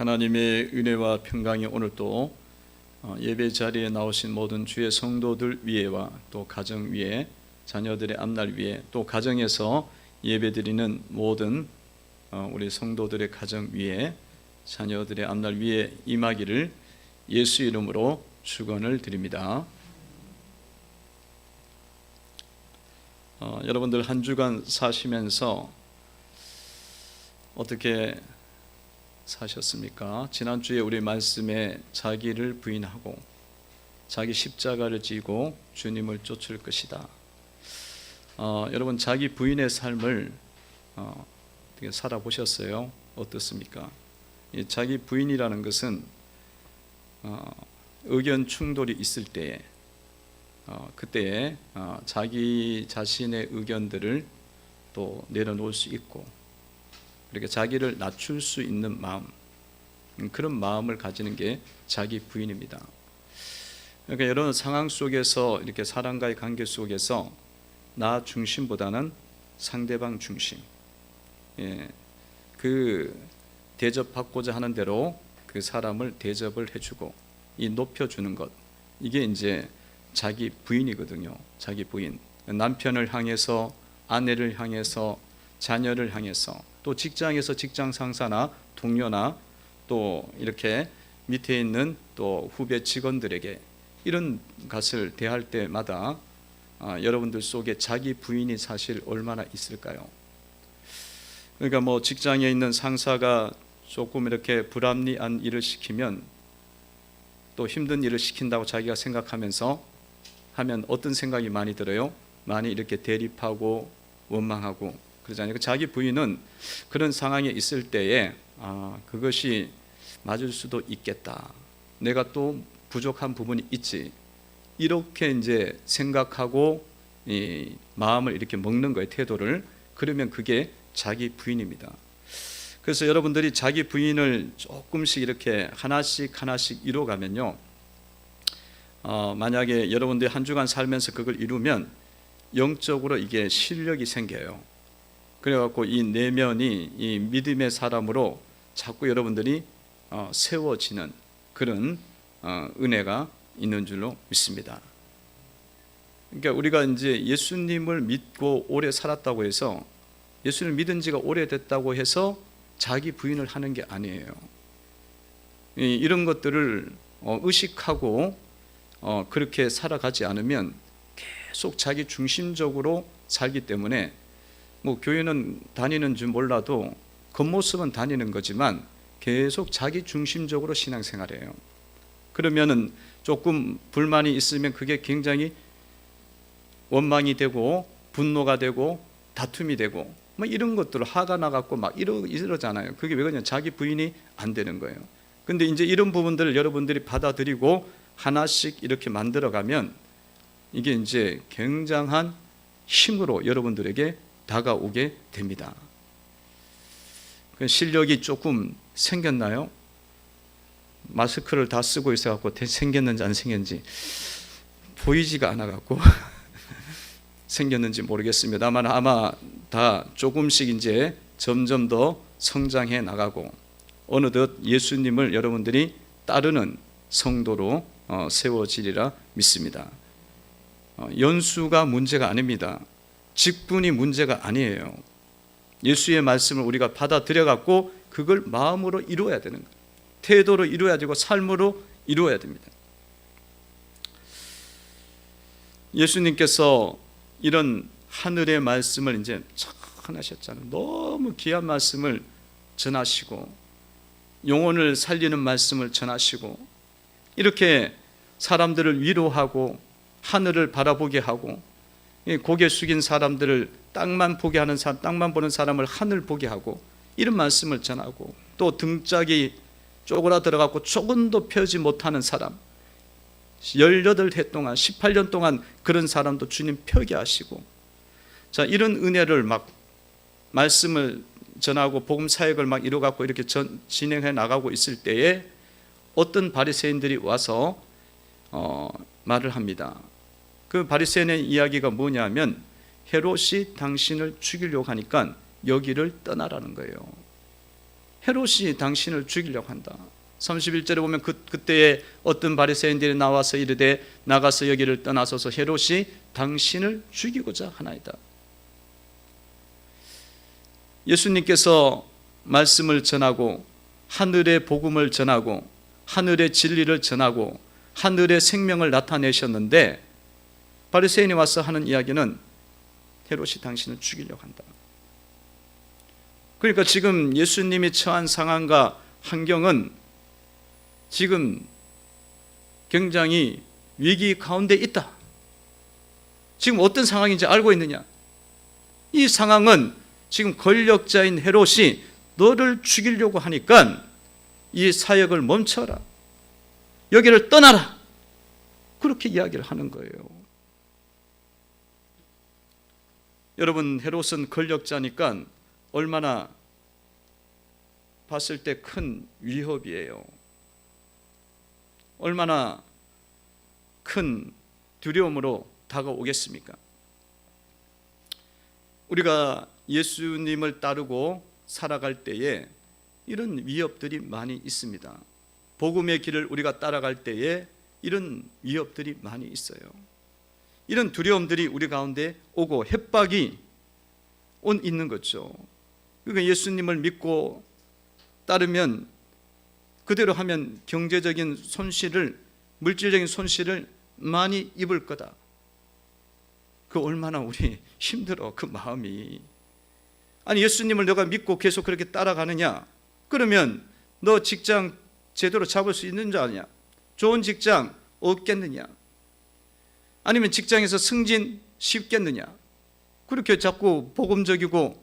하나님의 은혜와 평강이 오늘 또 예배 자리에 나오신 모든 주의 성도들 위에와 또 가정 위에, 자녀들의 앞날 위에, 또 가정에서 예배드리는 모든 우리 성도들의 가정 위에, 자녀들의 앞날 위에 임하기를 예수 이름으로 축원을 드립니다. 여러분들 한 주간 사시면서 어떻게 사셨습니까? 지난주에 우리 말씀에 자기를 부인하고 자기 십자가를 지고 주님을 쫓을 것이다. 여러분 자기 부인의 삶을 어떻게 살아보셨어요? 어떻습니까? 이 자기 부인이라는 것은 의견 충돌이 있을 때에 그때에 자기 자신의 의견들을 또 내려놓을 수 있고 이렇게 자기를 낮출 수 있는 마음, 그런 마음을 가지는 게 자기 부인입니다. 그러니까 이런 상황 속에서, 이렇게 사람과의 관계 속에서 나 중심보다는 상대방 중심, 그 대접받고자 하는 대로 그 사람을 대접을 해주고 이 높여주는 것, 이게 이제 자기 부인이거든요. 자기 부인, 남편을 향해서, 아내를 향해서, 자녀를 향해서, 또 직장에서 직장 상사나 동료나 또 이렇게 밑에 있는 또 후배 직원들에게 이런 것을 대할 때마다 여러분들 속에 자기 부인이 사실 얼마나 있을까요? 그러니까 뭐 직장에 있는 상사가 조금 이렇게 불합리한 일을 시키면, 또 힘든 일을 시킨다고 자기가 생각하면서 하면 어떤 생각이 많이 들어요? 많이 이렇게 대립하고 원망하고 그러잖아요. 자기 부인은 그런 상황에 있을 때에 그것이 맞을 수도 있겠다, 내가 또 부족한 부분이 있지, 이렇게 이제 생각하고 이 마음을 이렇게 먹는 거예요, 태도를. 그러면 그게 자기 부인입니다. 그래서 여러분들이 자기 부인을 조금씩 이렇게 하나씩 이뤄가면요, 만약에 여러분들이 한 주간 살면서 그걸 이루면 영적으로 이게 실력이 생겨요. 그래갖고 이 내면이 이 믿음의 사람으로 자꾸 여러분들이 세워지는 그런 은혜가 있는 줄로 믿습니다. 그러니까 우리가 이제 예수님을 믿고 오래 살았다고 해서, 예수님을 믿은 지가 오래됐다고 해서 자기 부인을 하는 게 아니에요. 이런 것들을 의식하고 그렇게 살아가지 않으면 계속 자기 중심적으로 살기 때문에, 뭐 교회는 다니는 줄 몰라도 겉모습은 다니는 거지만 계속 자기 중심적으로 신앙생활해요. 그러면은 조금 불만이 있으면 그게 굉장히 원망이 되고 분노가 되고 다툼이 되고 뭐 이런 것들을 화가 나갖고 막 이러잖아요. 그게 왜 그러냐? 자기 부인이 안 되는 거예요. 근데 이제 이런 부분들을 여러분들이 받아들이고 하나씩 이렇게 만들어가면 이게 이제 굉장한 힘으로 여러분들에게 다가오게 됩니다. 실력이 조금 생겼나요? 마스크를 다 쓰고 있어갖고 생겼는지 안 생겼는지 보이지가 않아갖고 생겼는지 모르겠습니다만 아마 다 조금씩 이제 점점 더 성장해 나가고 어느덧 예수님을 여러분들이 따르는 성도로 세워지리라 믿습니다. 연수가 문제가 아닙니다. 직분이 문제가 아니에요. 예수의 말씀을 우리가 받아들여 갖고 그걸 마음으로 이루어야 되는 거예요. 태도로 이루어야 되고 삶으로 이루어야 됩니다. 예수님께서 이런 하늘의 말씀을 이제 전하셨잖아요. 너무 귀한 말씀을 전하시고 영혼을 살리는 말씀을 전하시고 이렇게 사람들을 위로하고 하늘을 바라보게 하고 고개 숙인 사람들을 땅만 보게 하는 사람, 땅만 보는 사람을 하늘 보게 하고 이런 말씀을 전하고, 또 등짝이 쪼그라들어가고 조금도 펴지 못하는 사람 18해 동안 18년 동안 그런 사람도 주님 펴게 하시고, 자 이런 은혜를 막 말씀을 전하고 복음 사역을 막 이루어갖고 이렇게 진행해 나가고 있을 때에 어떤 바리새인들이 와서 말을 합니다. 그 바리새인의 이야기가 뭐냐면 헤롯이 당신을 죽이려고 하니까 여기를 떠나라는 거예요. 헤롯이 당신을 죽이려고 한다. 31절에 보면 그때에 어떤 바리새인들이 나와서 이르되 나가서 여기를 떠나소서 헤롯이 당신을 죽이고자 하나이다. 예수님께서 말씀을 전하고 하늘의 복음을 전하고 하늘의 진리를 전하고 하늘의 생명을 나타내셨는데 바리새인이 와서 하는 이야기는 헤롯이 당신을 죽이려고 한다. 그러니까 지금 예수님이 처한 상황과 환경은 지금 굉장히 위기 가운데 있다. 지금 어떤 상황인지 알고 있느냐? 이 상황은 지금 권력자인 헤롯이 너를 죽이려고 하니까 이 사역을 멈춰라. 여기를 떠나라. 그렇게 이야기를 하는 거예요. 여러분, 헤롯은 권력자니까 얼마나 봤을 때 큰 위협이에요. 얼마나 큰 두려움으로 다가오겠습니까? 우리가 예수님을 따르고 살아갈 때에 이런 위협들이 많이 있습니다. 복음의 길을 우리가 따라갈 때에 이런 위협들이 많이 있어요. 이런 두려움들이 우리 가운데 오고 협박이 있는 거죠. 그러니까 예수님을 믿고 따르면 그대로 하면 경제적인 손실을, 물질적인 손실을 많이 입을 거다. 그 얼마나 우리 힘들어, 그 마음이. 아니, 예수님을 너가 믿고 계속 그렇게 따라가느냐? 그러면 너 직장 제대로 잡을 수 있는 줄 아냐? 좋은 직장 얻겠느냐? 아니면 직장에서 승진 쉽겠느냐? 그렇게 자꾸 복음적이고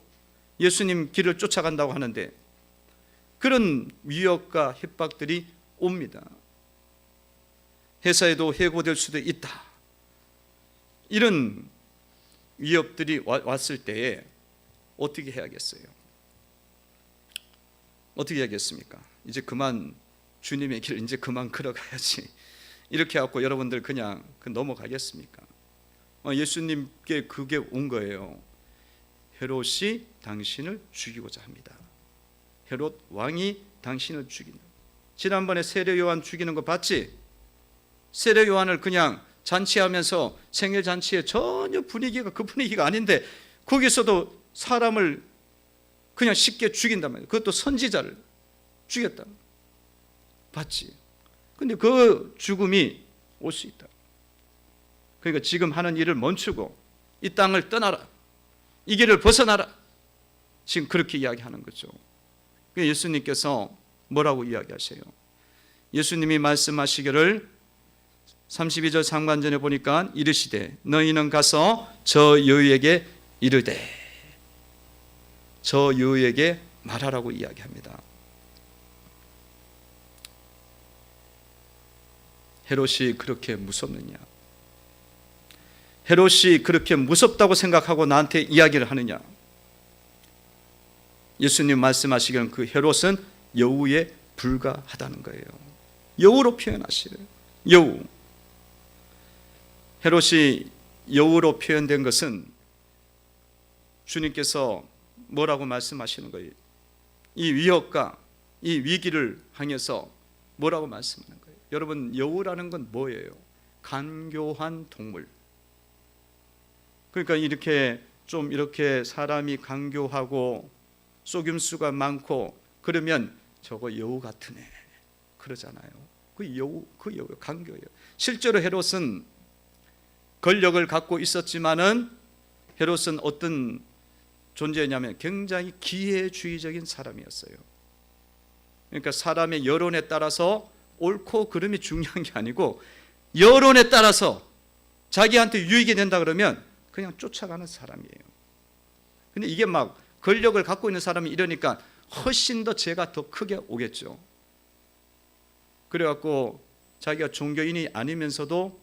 예수님 길을 쫓아간다고 하는데 그런 위협과 협박들이 옵니다. 회사에도 해고될 수도 있다. 이런 위협들이 왔을 때에 어떻게 해야겠어요? 어떻게 해야겠습니까? 이제 그만 주님의 길 이제 그만 걸어가야지. 이렇게 해갖고 여러분들 그냥 넘어가겠습니까? 예수님께 그게 온 거예요. 헤롯이 당신을 죽이고자 합니다. 헤롯 왕이 당신을 죽인다. 지난번에 세례 요한 죽이는 거 봤지? 세례 요한을 그냥 잔치하면서 생일 잔치에 전혀 분위기가 그 분위기가 아닌데 거기서도 사람을 그냥 쉽게 죽인단 말이에요. 그것도 선지자를 죽였다. 봤지? 근데 그 죽음이 올 수 있다. 그러니까 지금 하는 일을 멈추고 이 땅을 떠나라. 이 길을 벗어나라. 지금 그렇게 이야기하는 거죠. 예수님께서 뭐라고 이야기하세요? 예수님이 말씀하시기를 32절 상반전에 보니까 이르시되 너희는 가서 저 여우에게 이르되 저 여우에게 말하라고 이야기합니다. 헤롯이 그렇게 무섭느냐? 헤롯이 그렇게 무섭다고 생각하고 나한테 이야기를 하느냐? 예수님 말씀하시기는 그 헤롯은 여우에 불과하다는 거예요. 여우로 표현하시래요. 여우. 헤롯이 여우로 표현된 것은 주님께서 뭐라고 말씀하시는 거예요? 이 위협과 이 위기를 향해서 뭐라고 말씀하는 거예요? 여러분, 여우라는 건 뭐예요? 간교한 동물. 그러니까 이렇게 좀 이렇게 사람이 간교하고 속임수가 많고 그러면 저거 여우 같으네 그러잖아요. 그 여우 간교예요. 실제로 헤롯은 권력을 갖고 있었지만은 헤롯은 어떤 존재냐면 굉장히 기회주의적인 사람이었어요. 그러니까 사람의 여론에 따라서 옳고 그름이 중요한 게 아니고 여론에 따라서 자기한테 유익이 된다 그러면 그냥 쫓아가는 사람이에요. 근데 이게 막 권력을 갖고 있는 사람이 이러니까 훨씬 더 죄가 더 크게 오겠죠. 그래갖고 자기가 종교인이 아니면서도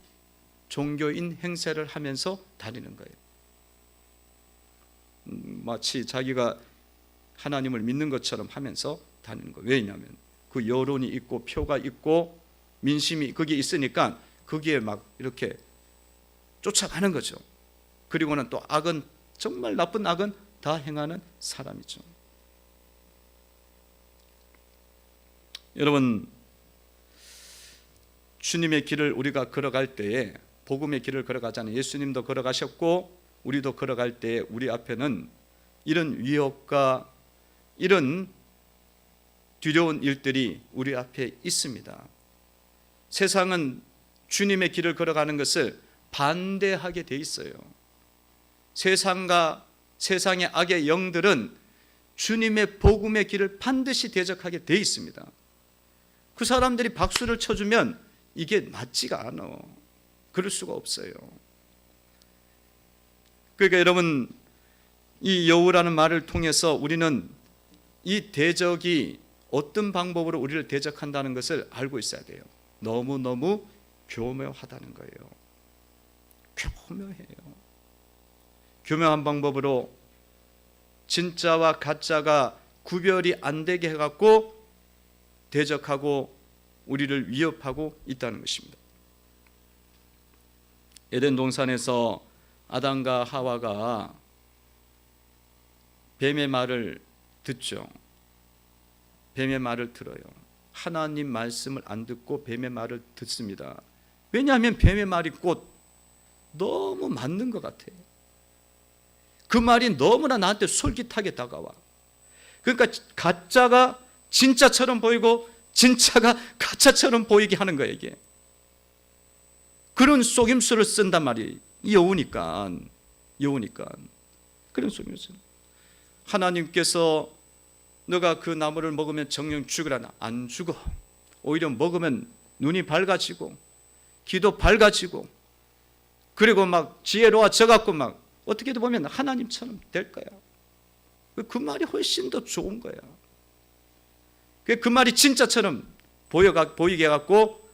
종교인 행세를 하면서 다니는 거예요. 마치 자기가 하나님을 믿는 것처럼 하면서 다니는 거예요. 왜냐하면 그 여론이 있고 표가 있고 민심이 거기에 있으니까 거기에 막 이렇게 쫓아가는 거죠. 그리고는 또 악은, 정말 나쁜 악은 다 행하는 사람이죠. 여러분, 주님의 길을 우리가 걸어갈 때에, 복음의 길을 걸어가잖아요. 예수님도 걸어가셨고 우리도 걸어갈 때에 우리 앞에는 이런 위협과 이런 두려운 일들이 우리 앞에 있습니다. 세상은 주님의 길을 걸어가는 것을 반대하게 돼 있어요. 세상과 세상의 악의 영들은 주님의 복음의 길을 반드시 대적하게 돼 있습니다. 그 사람들이 박수를 쳐주면 이게 맞지가 않아. 그럴 수가 없어요. 그러니까 여러분, 이 여우라는 말을 통해서 우리는 이 대적이 어떤 방법으로 우리를 대적한다는 것을 알고 있어야 돼요. 너무너무 교묘하다는 거예요. 교묘해요. 교묘한 방법으로 진짜와 가짜가 구별이 안 되게 해갖고 대적하고 우리를 위협하고 있다는 것입니다. 에덴 동산에서 아담과 하와가 뱀의 말을 듣죠. 뱀의 말을 들어요. 하나님 말씀을 안 듣고 뱀의 말을 듣습니다. 왜냐하면 뱀의 말이 곧 너무 맞는 것 같아. 그 말이 너무나 나한테 솔깃하게 다가와. 그러니까 가짜가 진짜처럼 보이고 진짜가 가짜처럼 보이게 하는 거예요, 이게. 그런 속임수를 쓴단 말이에요. 여우니까. 그런 속임수. 하나님께서 너가 그 나무를 먹으면 정령 죽으라. 안 죽어. 오히려 먹으면 눈이 밝아지고 귀도 밝아지고 그리고 막 지혜로워져갖고 막 어떻게도 보면 하나님처럼 될 거야. 그 말이 훨씬 더 좋은 거야. 그 말이 진짜처럼 보이게 해갖고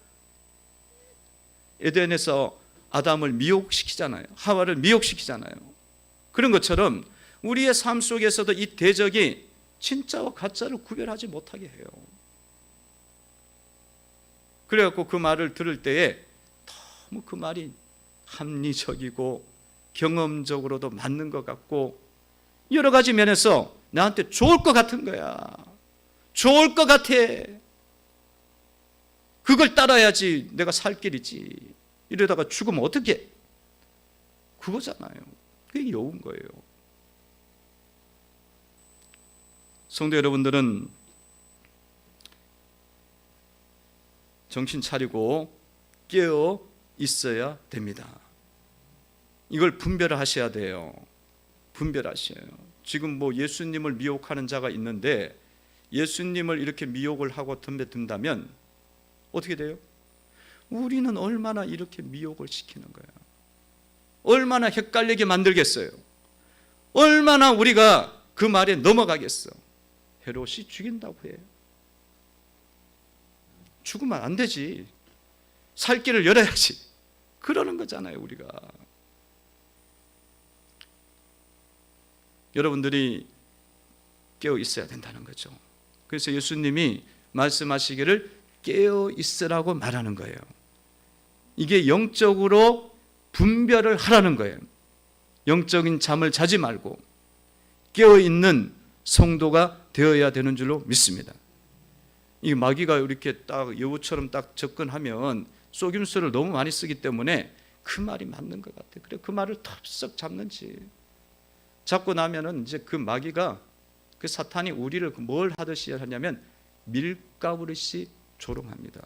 에덴에서 아담을 미혹시키잖아요. 하와를 미혹시키잖아요. 그런 것처럼 우리의 삶 속에서도 이 대적이 진짜와 가짜를 구별하지 못하게 해요. 그래갖고 그 말을 들을 때에 너무 그 말이 합리적이고 경험적으로도 맞는 것 같고 여러 가지 면에서 나한테 좋을 것 같은 거야. 좋을 것 같아. 그걸 따라야지 내가 살 길이지. 이러다가 죽으면 어떡해? 그거잖아요. 그게 여우인 거예요. 성도 여러분들은 정신 차리고 깨어 있어야 됩니다. 이걸 분별하셔야 돼요. 분별하셔요. 지금 뭐 예수님을 미혹하는 자가 있는데 예수님을 이렇게 미혹을 하고 덤벼든다면 어떻게 돼요? 우리는 얼마나 이렇게 미혹을 시키는 거야. 얼마나 헷갈리게 만들겠어요. 얼마나 우리가 그 말에 넘어가겠어. 헤롯이 죽인다고 해. 죽으면 안 되지. 살 길을 열어야지. 그러는 거잖아요, 우리가. 여러분들이 깨어 있어야 된다는 거죠. 그래서 예수님이 말씀하시기를 깨어 있으라고 말하는 거예요. 이게 영적으로 분별을 하라는 거예요. 영적인 잠을 자지 말고 깨어 있는 성도가 되어야 되는 줄로 믿습니다. 이 마귀가 이렇게 딱 여우처럼 딱 접근하면 속임수를 너무 많이 쓰기 때문에 그 말이 맞는 것 같아요. 그래 그 말을 덥석 잡는지. 잡고 나면은 이제 그 마귀가 그 사탄이 우리를 뭘 하듯이 하냐면 밀가부르시 조롱합니다.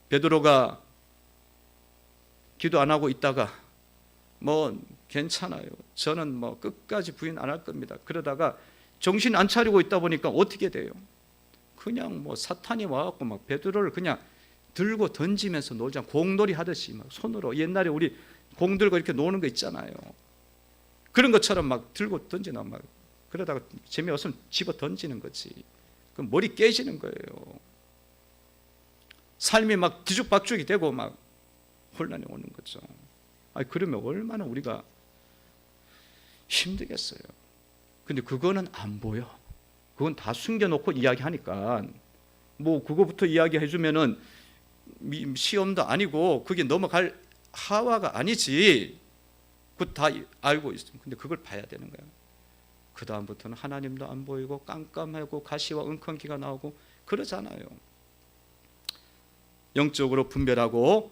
베드로가 기도 안 하고 있다가 뭐 괜찮아요. 저는 뭐 끝까지 부인 안 할 겁니다. 그러다가 정신 안 차리고 있다 보니까 어떻게 돼요? 그냥 뭐 사탄이 와갖고 막 베드로를 그냥 들고 던지면서 놀자. 공놀이 하듯이 막 손으로 옛날에 우리 공 들고 이렇게 노는 거 있잖아요. 그런 것처럼 막 들고 던지나 막 그러다가 재미없으면 집어 던지는 거지. 그럼 머리 깨지는 거예요. 삶이 막 뒤죽박죽이 되고 막 혼란이 오는 거죠. 아니 그러면 얼마나 우리가 힘들겠어요. 근데 그거는 안 보여. 그건 다 숨겨놓고 이야기하니까 뭐 그거부터 이야기해주면은 시험도 아니고 그게 넘어갈 하와가 아니지. 그거 다 알고 있어요. 근데 그걸 봐야 되는 거야. 그 다음부터는 하나님도 안 보이고 깜깜하고 가시와 웅크기가 나오고 그러잖아요. 영적으로 분별하고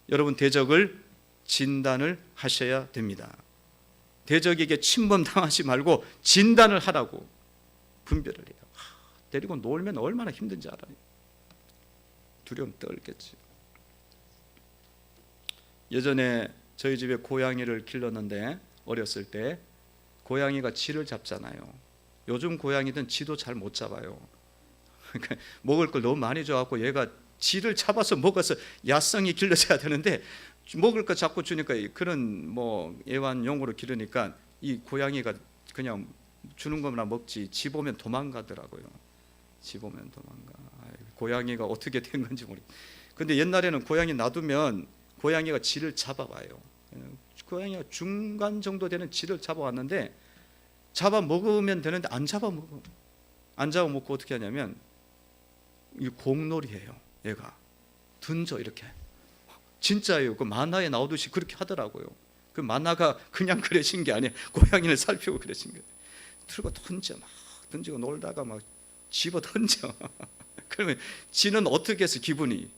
여러분 대적을 진단을 하셔야 됩니다. 대적에게 침범당하지 말고 진단을 하라고, 분별을 해요. 데리고 놀면 얼마나 힘든지 알아요. 두려움 떨겠지. 예전에 저희 집에 고양이를 길렀는데 어렸을 때 고양이가 쥐를 잡잖아요. 요즘 고양이든 쥐도 잘 못 잡아요. 그러니까 먹을 걸 너무 많이 줘갖고 얘가 쥐를 잡아서 먹어서 야성이 길러져야 되는데 먹을 거 자꾸 주니까 그런 뭐 애완용으로 기르니까 이 고양이가 그냥 주는 것만 먹지 쥐 보면 도망가더라고요. 쥐 보면 도망가. 고양이가 어떻게 된 건지 모르겠어요. 근데 옛날에는 고양이 놔두면 고양이가 쥐를 잡아와요. 고양이가 중간 정도 되는 쥐를 잡아왔는데 잡아 먹으면 되는데 안 잡아 먹어. 안 잡아 먹고 어떻게 하냐면 이 공놀이해요. 얘가 던져 이렇게. 진짜예요. 그 만화에 나오듯이 그렇게 하더라고요. 그 만화가 그냥 그려진 게 아니에요. 고양이를 살피고 그려진 거예요. 들고 던져 막 던지고 놀다가 막 집어 던져. 그러면 쥐는 어떻게 해서 기분이?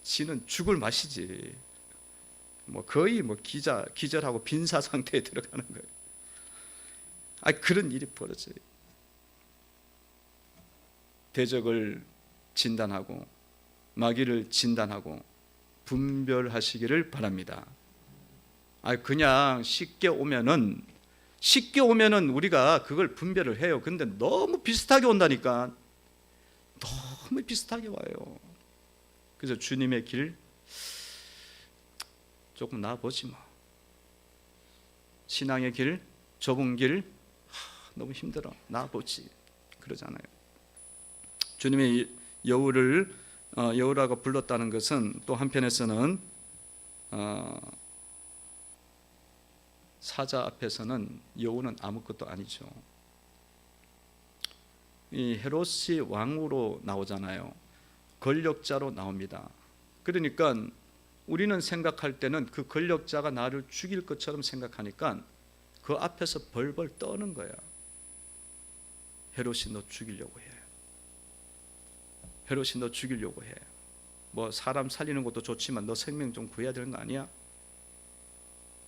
쥐는 죽을 맛이지. 뭐 거의 뭐 기절하고 빈사 상태에 들어가는 거예요. 그런 일이 벌어져요. 대적을 진단하고 마귀를 진단하고 분별하시기를 바랍니다. 그냥 쉽게 오면은 우리가 그걸 분별을 해요. 근데 너무 비슷하게 온다니까. 너무 비슷하게 와요. 그래서 주님의 길 조금 나아보지 뭐. 신앙의 길, 좁은 길 너무 힘들어. 나아보지. 그러잖아요. 주님의 여우라고 불렀다는 것은 또 한편에서는 사자 앞에서는 여우는 아무것도 아니죠. 이 헤롯이 왕으로 나오잖아요. 권력자로 나옵니다. 그러니까 우리는 생각할 때는 그 권력자가 나를 죽일 것처럼 생각하니까 그 앞에서 벌벌 떠는 거야. 헤롯이 너 죽이려고 해. 헤롯이 너 죽이려고 해. 뭐 사람 살리는 것도 좋지만 너 생명 좀 구해야 되는 거 아니야?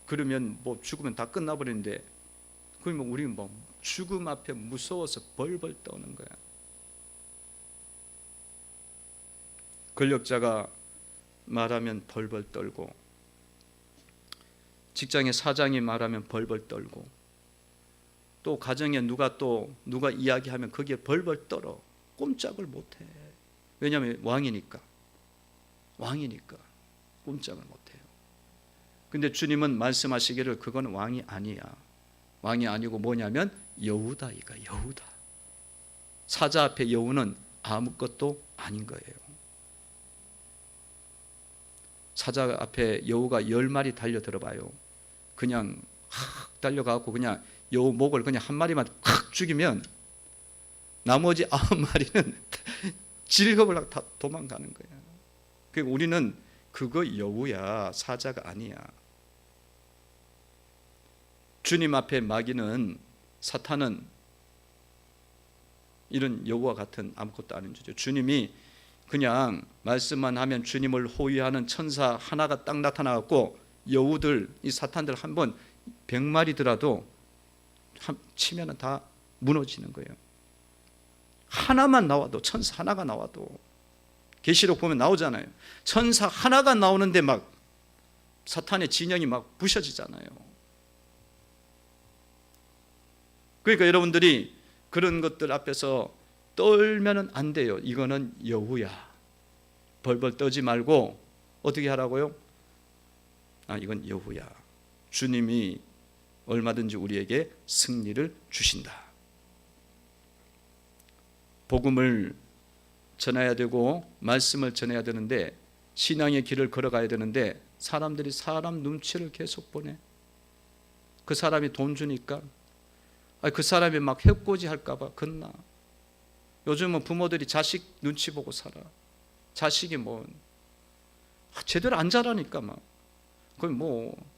그러면 뭐 죽으면 다 끝나버리는데 그러면 우리는 뭐 죽음 앞에 무서워서 벌벌 떠는 거야. 권력자가 말하면 벌벌 떨고 직장의 사장이 말하면 벌벌 떨고 또 가정에 누가 이야기하면 거기에 벌벌 떨어. 꼼짝을 못해. 왜냐하면 왕이니까 꼼짝을 못해요. 근데 주님은 말씀하시기를 그건 왕이 아니야. 왕이 아니고 뭐냐면 여우다. 여우다. 사자 앞에 여우는 아무것도 아닌 거예요. 사자 앞에 여우가 10마리 달려들어봐요. 그냥 달려가고 그냥 여우 목을 그냥 한 마리만 확 죽이면 나머지 9마리는 질겁을 하고 다 도망가는 거야. 그러니까 우리는 그거 여우야, 사자가 아니야. 주님 앞에 마귀는, 사탄은 이런 여우와 같은 아무것도 아닌 주죠. 주님이 그냥 말씀만 하면 주님을 호위하는 천사 하나가 딱 나타나갖고 여우들, 이 사탄들 한번 100마리더라도 치면 다 무너지는 거예요. 하나만 나와도, 천사 하나가 나와도, 계시록 보면 나오잖아요. 천사 하나가 나오는데 막 사탄의 진영이 막 부셔지잖아요. 그러니까 여러분들이 그런 것들 앞에서 떨면은 안 돼요. 이거는 여우야. 벌벌 떠지 말고 어떻게 하라고요? 이건 여우야. 주님이 얼마든지 우리에게 승리를 주신다. 복음을 전해야 되고 말씀을 전해야 되는데, 신앙의 길을 걸어가야 되는데 사람들이 사람 눈치를 계속 보내. 그 사람이 돈 주니까, 그 사람이 막 해코지 할까 봐 겁나. 요즘은 부모들이 자식 눈치 보고 살아. 자식이 뭐 제대로 안 자라니까 막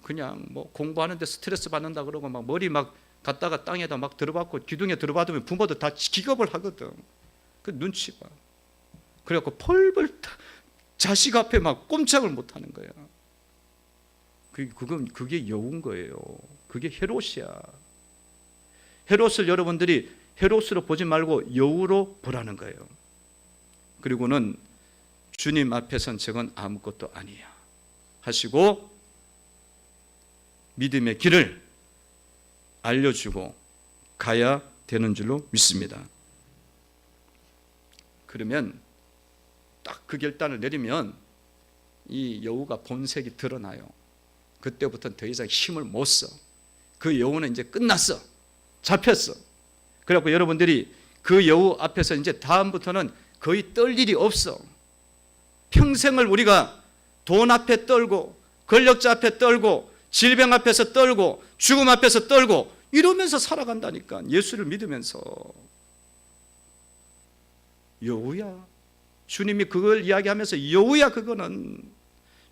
그냥 공부하는데 스트레스 받는다 그러고 막 머리 막 갖다가 땅에다 막 들어박고 기둥에 들어받으면 부모들 다 기겁을 하거든. 그 눈치가. 그래갖고 펄펄 자식 앞에 막 꼼짝을 못하는 거야. 그게 여우인 거예요. 그게 헤롯이야. 헤롯을 여러분들이 헤롯으로 보지 말고 여우로 보라는 거예요. 그리고는 주님 앞에선 저건 아무것도 아니야 하시고 믿음의 길을 알려주고 가야 되는 줄로 믿습니다. 그러면 딱 그 결단을 내리면 이 여우가 본색이 드러나요. 그때부터는 더 이상 힘을 못 써. 그 여우는 이제 끝났어. 잡혔어. 그래갖고 여러분들이 그 여우 앞에서 이제 다음부터는 거의 떨 일이 없어. 평생을 우리가 돈 앞에 떨고 권력자 앞에 떨고 질병 앞에서 떨고 죽음 앞에서 떨고 이러면서 살아간다니까. 예수를 믿으면서. 여우야. 주님이 그걸 이야기하면서 여우야. 그거는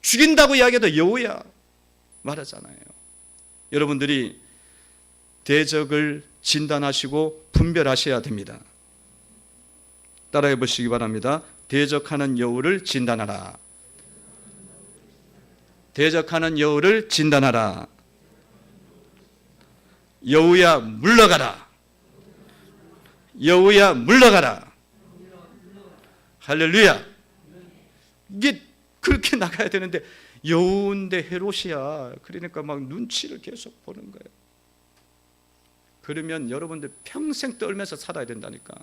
죽인다고 이야기해도 여우야 말하잖아요. 여러분들이 대적을 진단하시고 분별하셔야 됩니다. 따라해 보시기 바랍니다. 대적하는 여우를 진단하라. 대적하는 여우를 진단하라. 여우야 물러가라. 여우야 물러가라. 할렐루야. 이게 그렇게 나가야 되는데 여우인데 헤롯이야. 그러니까 막 눈치를 계속 보는 거예요. 그러면 여러분들 평생 떨면서 살아야 된다니까.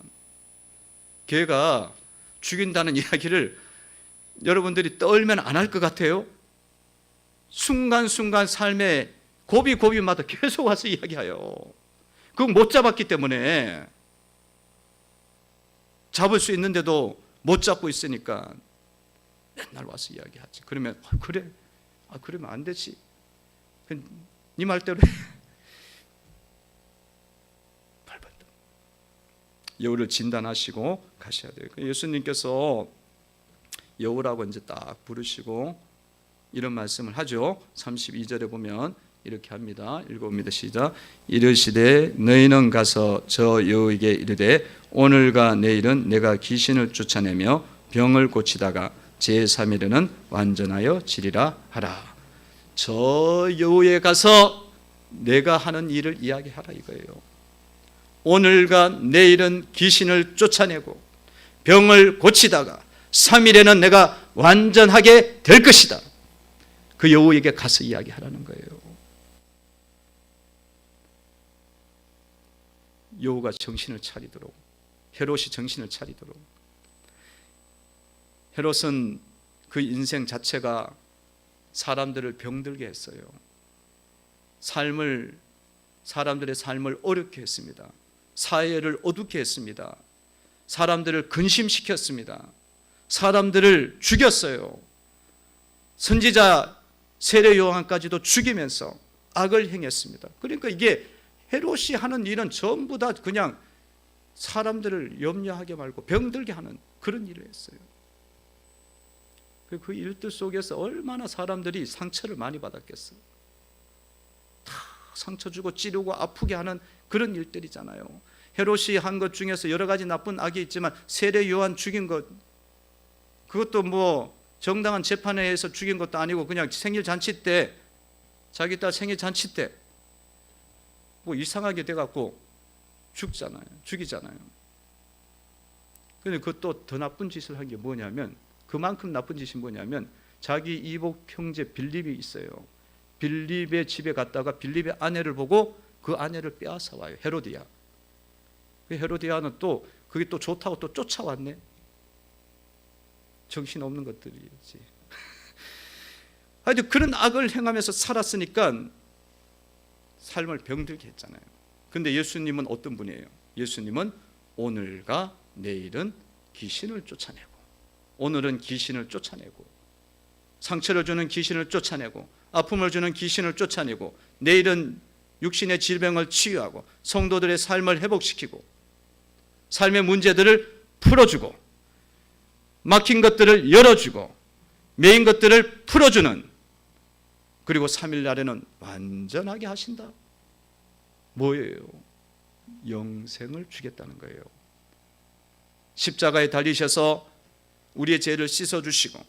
걔가 죽인다는 이야기를 여러분들이 떨면 안 할 것 같아요? 순간순간 삶의 고비고비마다 계속 와서 이야기해요. 그건 못 잡았기 때문에. 잡을 수 있는데도 못 잡고 있으니까 맨날 와서 이야기하지. 그러면 그래? 그러면 안 되지. 네 말대로 해. 여우를 진단하시고 가셔야 돼요. 예수님께서 여우라고 이제 딱 부르시고 이런 말씀을 하죠. 32절에 보면 이렇게 합니다. 읽어봅니다. 시작. 이르시되 너희는 가서 저 여우에게 이르되 오늘과 내일은 내가 귀신을 쫓아내며 병을 고치다가 제3일에는 완전하여 지리라 하라. 저 여우에 가서 내가 하는 일을 이야기하라 이거예요. 오늘과 내일은 귀신을 쫓아내고 병을 고치다가 3일에는 내가 완전하게 될 것이다. 그 여우에게 가서 이야기하라는 거예요. 여우가 정신을 차리도록, 헤롯이 정신을 차리도록. 헤롯은 그 인생 자체가 사람들을 병들게 했어요. 사람들의 삶을 어렵게 했습니다. 사회를 어둡게 했습니다. 사람들을 근심시켰습니다. 사람들을 죽였어요. 선지자 세례 요한까지도 죽이면서 악을 행했습니다. 그러니까 이게 헤롯이 하는 일은 전부 다 그냥 사람들을 염려하게 말고 병들게 하는 그런 일을 했어요. 그 일들 속에서 얼마나 사람들이 상처를 많이 받았겠어요. 다 상처 주고 찌르고 아프게 하는 그런 일들이잖아요. 헤롯이 한 것 중에서 여러 가지 나쁜 악이 있지만 세례 요한 죽인 것, 그것도 뭐 정당한 재판에 의해서 죽인 것도 아니고 그냥 생일 잔치 때, 자기 딸 생일 잔치 때 뭐 이상하게 돼갖고 죽이잖아요. 근데 그것도 더 나쁜 짓을 한 게 뭐냐면, 그만큼 나쁜 짓이 뭐냐면 자기 이복 형제 빌립이 있어요. 빌립의 집에 갔다가 빌립의 아내를 보고 그 아내를 빼앗아 와요. 헤로디아. 그 헤로디아는 또 그게 또 좋다고 또 쫓아왔네. 정신없는 것들이지. 하여튼 그런 악을 행하면서 살았으니까 삶을 병들게 했잖아요. 근데 예수님은 어떤 분이에요? 예수님은 오늘과 내일은 귀신을 쫓아내고, 오늘은 귀신을 쫓아내고, 상처를 주는 귀신을 쫓아내고, 아픔을 주는 귀신을 쫓아내고, 내일은 육신의 질병을 치유하고 성도들의 삶을 회복시키고 삶의 문제들을 풀어주고 막힌 것들을 열어주고 메인 것들을 풀어주는, 그리고 3일 날에는 완전하게 하신다. 뭐예요? 영생을 주겠다는 거예요. 십자가에 달리셔서 우리의 죄를 씻어주시고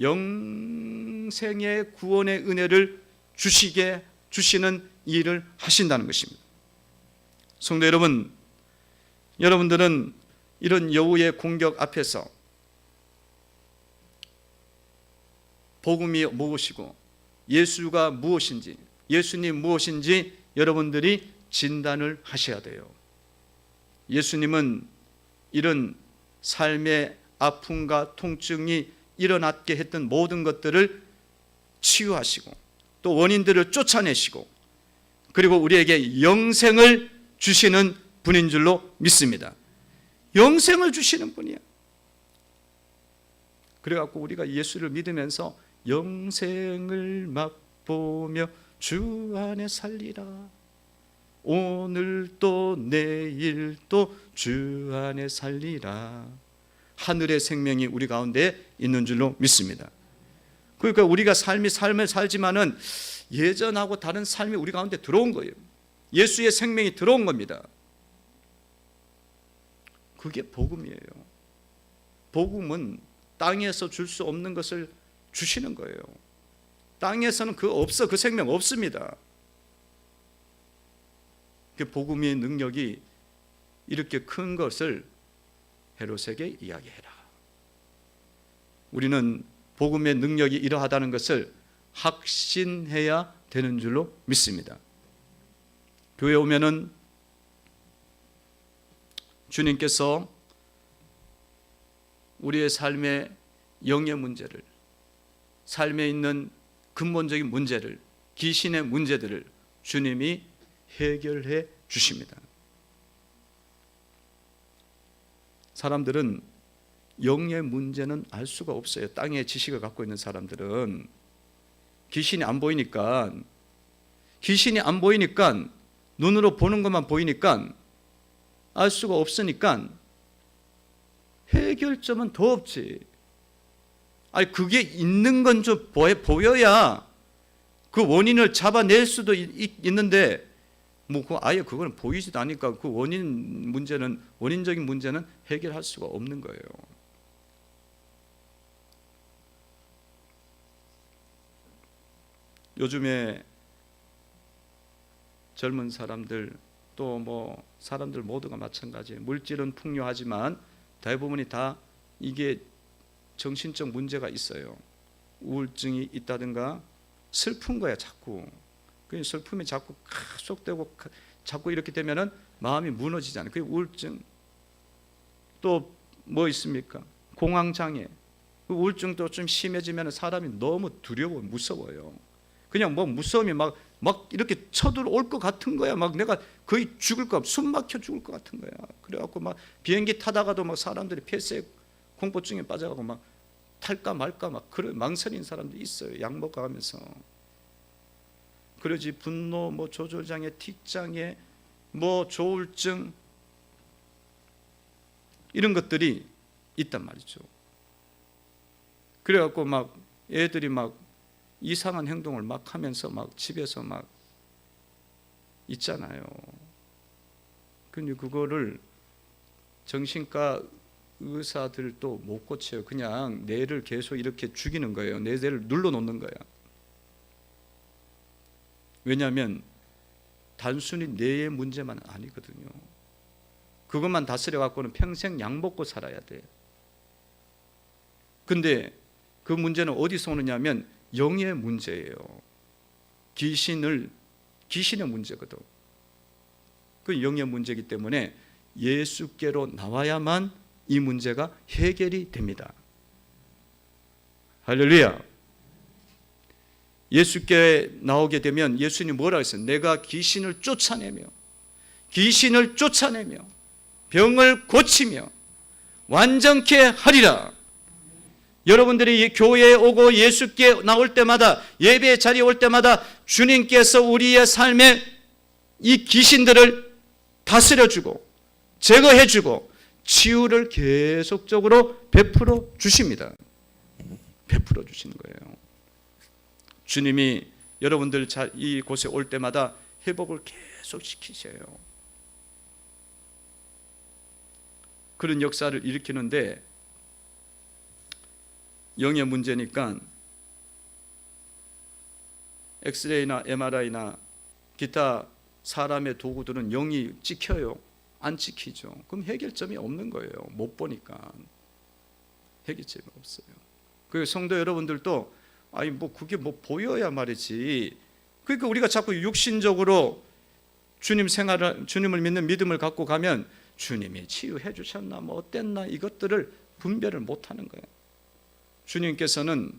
영생의 구원의 은혜를 주시는 일을 하신다는 것입니다. 성도 여러분, 여러분들은 이런 여우의 공격 앞에서 복음이 무엇이고 예수가 무엇인지, 예수님 무엇인지 여러분들이 진단을 하셔야 돼요. 예수님은 이런 삶의 아픔과 통증이 일어났게 했던 모든 것들을 치유하시고 또 원인들을 쫓아내시고 그리고 우리에게 영생을 주시는 분인 줄로 믿습니다. 영생을 주시는 분이야. 그래갖고 우리가 예수를 믿으면서 영생을 맛보며 주 안에 살리라. 오늘도 내일도 주 안에 살리라. 하늘의 생명이 우리 가운데 있는 줄로 믿습니다. 그러니까 우리가 삶을 살지만은 예전하고 다른 삶이 우리 가운데 들어온 거예요. 예수의 생명이 들어온 겁니다. 그게 복음이에요. 복음은 땅에서 줄 수 없는 것을 주시는 거예요. 땅에서는 그 생명 없습니다. 그 복음의 능력이 이렇게 큰 것을 헤롯에게 이야기해라. 우리는 복음의 능력이 이러하다는 것을 확신해야 되는 줄로 믿습니다. 교회 오면은 주님께서 우리의 삶의 영의 문제를, 삶에 있는 근본적인 문제를, 귀신의 문제들을 주님이 해결해 주십니다. 사람들은 영의 문제는 알 수가 없어요. 땅의 지식을 갖고 있는 사람들은 귀신이 안 보이니까 눈으로 보는 것만 보이니까 알 수가 없으니까 해결점은 더 없지. 아니 그게 있는 건 좀 보여야 그 원인을 잡아낼 수도 있는데 아예 그거는 보이지도 않으니까 그 원인적인 문제는 해결할 수가 없는 거예요. 요즘에 젊은 사람들 또 사람들 모두가 마찬가지예요. 물질은 풍요하지만 대부분이 다 이게 정신적 문제가 있어요. 우울증이 있다든가 슬픈 거야 자꾸. 그 슬픔이 자꾸 계속되고 자꾸 이렇게 되면은 마음이 무너지잖아요. 그게 우울증. 또 뭐 있습니까? 공황장애. 그 우울증도 좀 심해지면 사람이 너무 두려워 무서워요. 그냥 무서움이 막 이렇게 쳐들어올 것 같은 거야. 막 내가 거의 죽을 것, 숨 막혀 죽을 것 같은 거야. 그래갖고 막 비행기 타다가도 막 사람들이 폐쇄 공포증에 빠져가고 막 탈까 말까 막 그런 망설이는 사람들이 있어요. 약 먹어가면서. 그러지 분노, 조절장애, 틱장애, 조울증 이런 것들이 있단 말이죠. 그래갖고 막 애들이 막 이상한 행동을 막 하면서 막 집에서 막 있잖아요. 근데 그거를 정신과 의사들도 못 고쳐요. 그냥 뇌를 계속 이렇게 죽이는 거예요. 뇌를 눌러놓는 거야. 왜냐하면 단순히 뇌의 문제만 아니거든요. 그것만 다스려 갖고는 평생 약 먹고 살아야 돼요. 근데 그 문제는 어디서 오느냐면 영의 문제예요. 귀신의 문제거든. 그 영의 문제이기 때문에 예수께로 나와야만 이 문제가 해결이 됩니다. 할렐루야. 예수께 나오게 되면 예수님이 뭐라고 했어요? 내가 귀신을 쫓아내며 병을 고치며 완전케 하리라. 여러분들이 교회에 오고 예수께 나올 때마다, 예배 자리에 올 때마다 주님께서 우리의 삶에 이 귀신들을 다스려주고 제거해주고 치유를 계속적으로 베풀어 주십니다. 베풀어 주시는 거예요. 주님이 여러분들 이곳에 올 때마다 회복을 계속 시키셔요. 그런 역사를 일으키는데 영의 문제니까 엑스레이나 MRI나 기타 사람의 도구들은 영이 찍혀요? 안 찍히죠. 그럼 해결점이 없는 거예요. 못 보니까 해결점이 없어요. 그 성도 여러분들도 아니 뭐 그게 뭐 보여야 말이지. 그러니까 우리가 자꾸 육신적으로 주님을 믿는 믿음을 갖고 가면 주님이 치유해 주셨나 뭐 어땠나 이것들을 분별을 못 하는 거예요. 주님께서는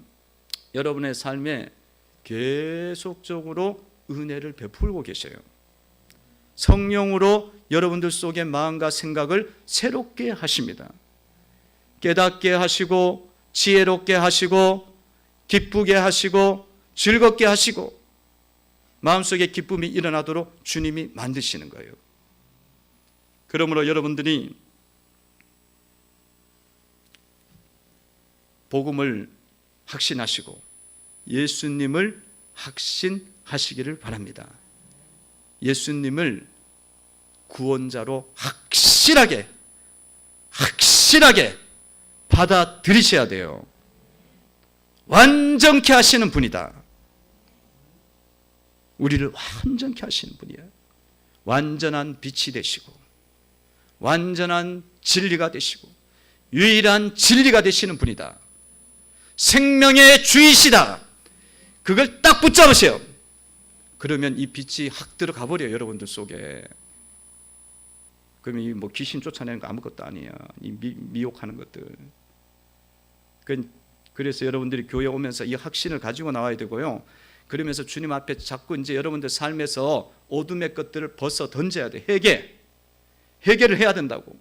여러분의 삶에 계속적으로 은혜를 베풀고 계셔요. 성령으로 여러분들 속의 마음과 생각을 새롭게 하십니다. 깨닫게 하시고 지혜롭게 하시고 기쁘게 하시고 즐겁게 하시고 마음속에 기쁨이 일어나도록 주님이 만드시는 거예요. 그러므로 여러분들이 복음을 확신하시고 예수님을 확신하시기를 바랍니다. 예수님을 구원자로 확실하게 받아들이셔야 돼요. 완전케 하시는 분이다. 우리를 완전케 하시는 분이에요. 완전한 빛이 되시고 완전한 진리가 되시고 유일한 진리가 되시는 분이다. 생명의 주이시다. 그걸 딱 붙잡으세요. 그러면 이 빛이 확 들어가 버려요. 여러분들 속에. 그러면 이 뭐 귀신 쫓아내는 거 아무것도 아니에요. 이 미혹하는 것들. 그래서 여러분들이 교회 오면서 이 확신을 가지고 나와야 되고요. 그러면서 주님 앞에 자꾸 이제 여러분들 삶에서 어둠의 것들을 벗어 던져야 돼. 해결을 해야 된다고.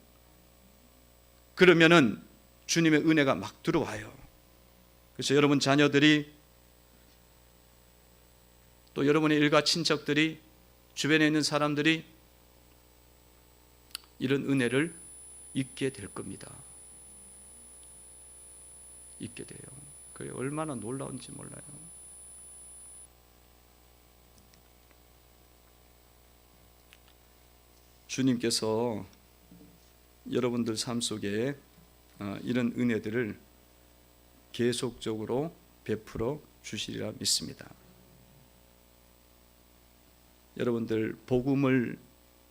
그러면은 주님의 은혜가 막 들어와요. 그래서 여러분 자녀들이 또 여러분의 일가 친척들이 주변에 있는 사람들이 이런 은혜를 잊게 될 겁니다. 잊게 돼요. 그게 얼마나 놀라운지 몰라요. 주님께서 여러분들 삶 속에 이런 은혜들을 계속적으로 베풀어 주시리라 믿습니다. 여러분들 복음을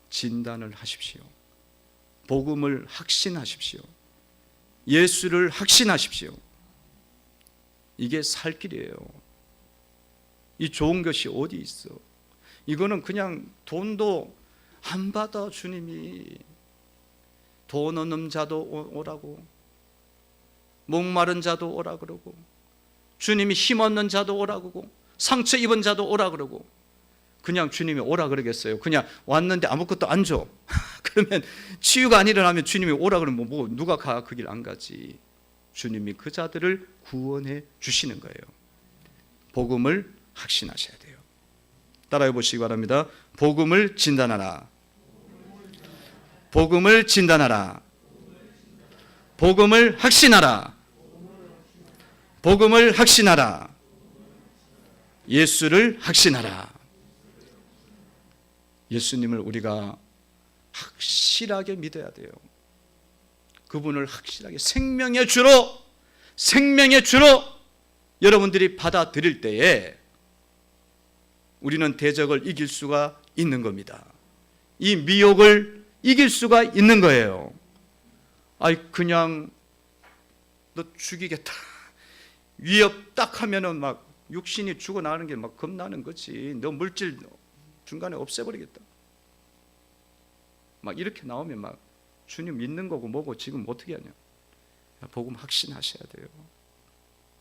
진단을 하십시오. 복음을 확신하십시오. 예수를 확신하십시오. 이게 살 길이에요. 이 좋은 것이 어디 있어? 이거는 그냥 돈도 안 받아. 주님이 돈 없는 자도 오라고, 목마른 자도 오라 그러고, 주님이 힘 없는 자도 오라 그러고, 상처 입은 자도 오라 그러고. 그냥 주님이 오라 그러겠어요? 그냥 왔는데 아무것도 안 줘. 그러면 치유가 안 일어나면 주님이 오라 그러면 뭐 누가 가? 그 길 안 가지. 주님이 그 자들을 구원해 주시는 거예요. 복음을 확신하셔야 돼요. 따라해 보시기 바랍니다. 복음을 진단하라. 복음을 진단하라. 복음을 확신하라. 복음을 확신하라. 예수를 확신하라. 예수님을 우리가 확실하게 믿어야 돼요. 그분을 확실하게 생명의 주로 여러분들이 받아들일 때에 우리는 대적을 이길 수가 있는 겁니다. 이 미혹을 이길 수가 있는 거예요. 아이 그냥 너 죽이겠다. 위협 딱 하면은 막 육신이 죽어나가는 게 막 겁나는 거지. 너 물질 중간에 없애버리겠다. 막 이렇게 나오면 막 주님 믿는 거고 뭐고 지금 어떻게 하냐. 복음 확신하셔야 돼요.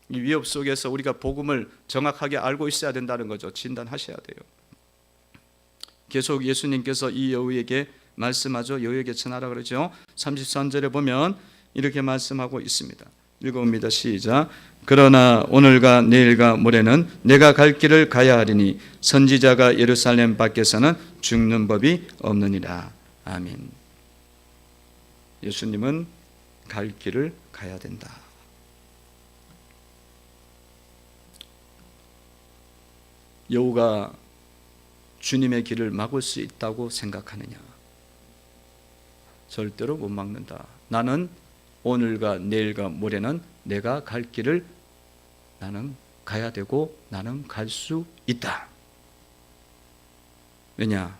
이 위협 속에서 우리가 복음을 정확하게 알고 있어야 된다는 거죠. 진단하셔야 돼요. 계속 예수님께서 이 여우에게 말씀하죠. 여우에게 전하라 그러죠. 33절에 보면 이렇게 말씀하고 있습니다. 읽어봅니다. 시작. 그러나 오늘과 내일과 모레는 내가 갈 길을 가야 하리니 선지자가 예루살렘 밖에서는 죽는 법이 없느니라. 아멘. 예수님은 갈 길을 가야 된다. 여우가 주님의 길을 막을 수 있다고 생각하느냐? 절대로 못 막는다. 나는 오늘과 내일과 모레는 내가 갈 길을 나는 가야 되고 나는 갈 수 있다. 왜냐?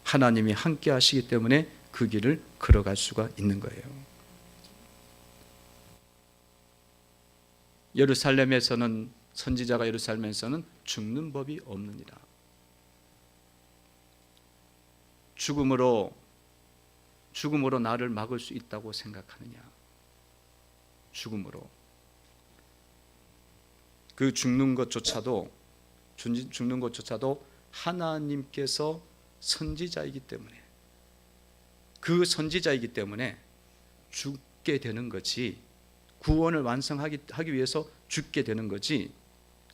하나님이 함께 하시기 때문에 그 길을 걸어갈 수가 있는 거예요. 예루살렘에서는, 선지자가 예루살렘에서는 죽는 법이 없느니라. 죽음으로 나를 막을 수 있다고 생각하느냐? 죽음으로. 그 죽는 것조차도 하나님께서 선지자이기 때문에, 그 선지자이기 때문에 죽게 되는 거지, 구원을 완성하기 위해서 죽게 되는 거지,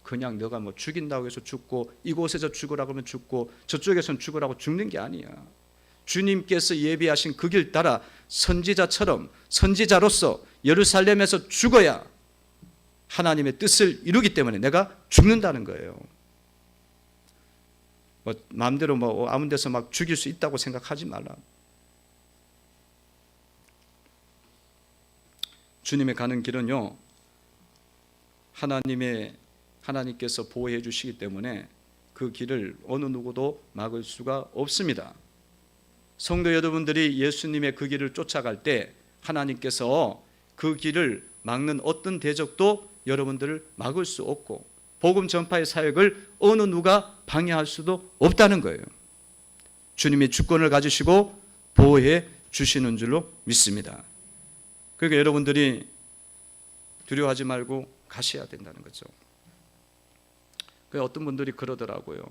그냥 너가 뭐 죽인다고 해서 죽고 이곳에서 죽으라고 하면 죽고 저쪽에서는 죽으라고 죽는 게 아니야. 주님께서 예비하신 그 길 따라 선지자처럼, 선지자로서 예루살렘에서 죽어야 하나님의 뜻을 이루기 때문에 내가 죽는다는 거예요. 뭐 마음대로 뭐 아무 데서 막 죽일 수 있다고 생각하지 말라. 주님의 가는 길은요, 하나님께서 보호해 주시기 때문에 그 길을 어느 누구도 막을 수가 없습니다. 성도 여러분들이 예수님의 그 길을 쫓아갈 때 하나님께서 그 길을 막는 어떤 대적도 여러분들을 막을 수 없고, 복음 전파의 사역을 어느 누가 방해할 수도 없다는 거예요. 주님이 주권을 가지시고 보호해 주시는 줄로 믿습니다. 그러니까 여러분들이 두려워하지 말고 가셔야 된다는 거죠. 어떤 분들이 그러더라고요.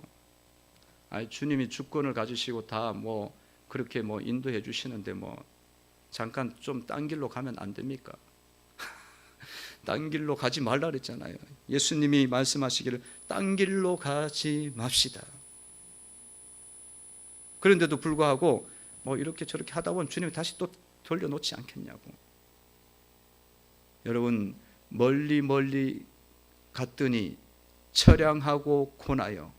주님이 주권을 가지시고 다 뭐 그렇게 뭐 인도해 주시는데 뭐 잠깐 좀 딴 길로 가면 안 됩니까? 딴 길로 가지 말라 그랬잖아요. 예수님이 말씀하시기를 딴 길로 가지 맙시다. 그런데도 불구하고 뭐 이렇게 저렇게 하다 보면 주님이 다시 또 돌려놓지 않겠냐고. 여러분, 멀리 갔더니 처량하고 고나여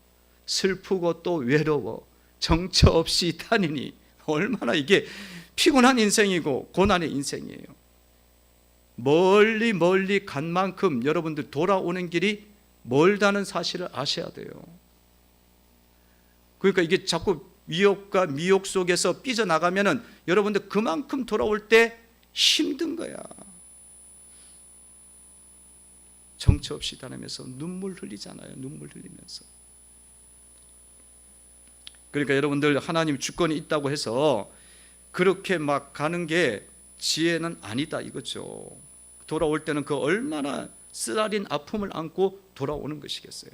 슬프고 또 외로워 정처 없이 다니니, 얼마나 이게 피곤한 인생이고 고난의 인생이에요. 멀리 간 만큼 여러분들 돌아오는 길이 멀다는 사실을 아셔야 돼요. 그러니까 이게 자꾸 위협과 미혹 속에서 삐져나가면은 여러분들 그만큼 돌아올 때 힘든 거야. 정처 없이 다니면서 눈물 흘리잖아요. 눈물 흘리면서. 그러니까 여러분들, 하나님 주권이 있다고 해서 그렇게 막 가는 게 지혜는 아니다 이거죠. 돌아올 때는 그 얼마나 쓰라린 아픔을 안고 돌아오는 것이겠어요.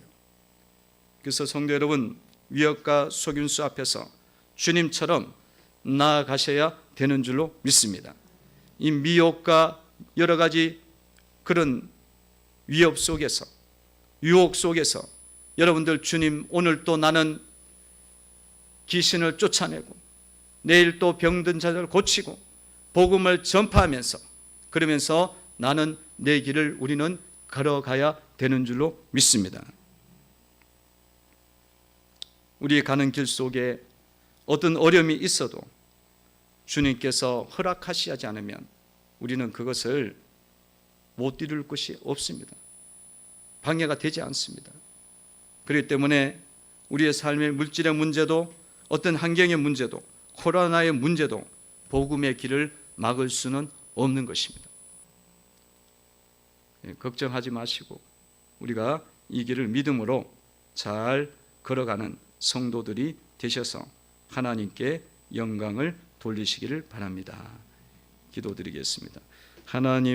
그래서 성도 여러분, 위협과 속임수 앞에서 주님처럼 나아가셔야 되는 줄로 믿습니다. 이 미혹과 여러 가지 그런 위협 속에서, 유혹 속에서 여러분들, 주님 오늘 또 나는 귀신을 쫓아내고 내일 또 병든 자들을 고치고 복음을 전파하면서, 그러면서 나는 내 길을 우리는 걸어가야 되는 줄로 믿습니다. 우리 가는 길 속에 어떤 어려움이 있어도 주님께서 허락하시지 않으면 우리는 그것을 못 이룰 것이 없습니다. 방해가 되지 않습니다. 그렇기 때문에 우리의 삶의 물질의 문제도, 어떤 환경의 문제도, 코로나의 문제도 복음의 길을 막을 수는 없는 것입니다. 걱정하지 마시고 우리가 이 길을 믿음으로 잘 걸어가는 성도들이 되셔서 하나님께 영광을 돌리시기를 바랍니다. 기도드리겠습니다. 하나님,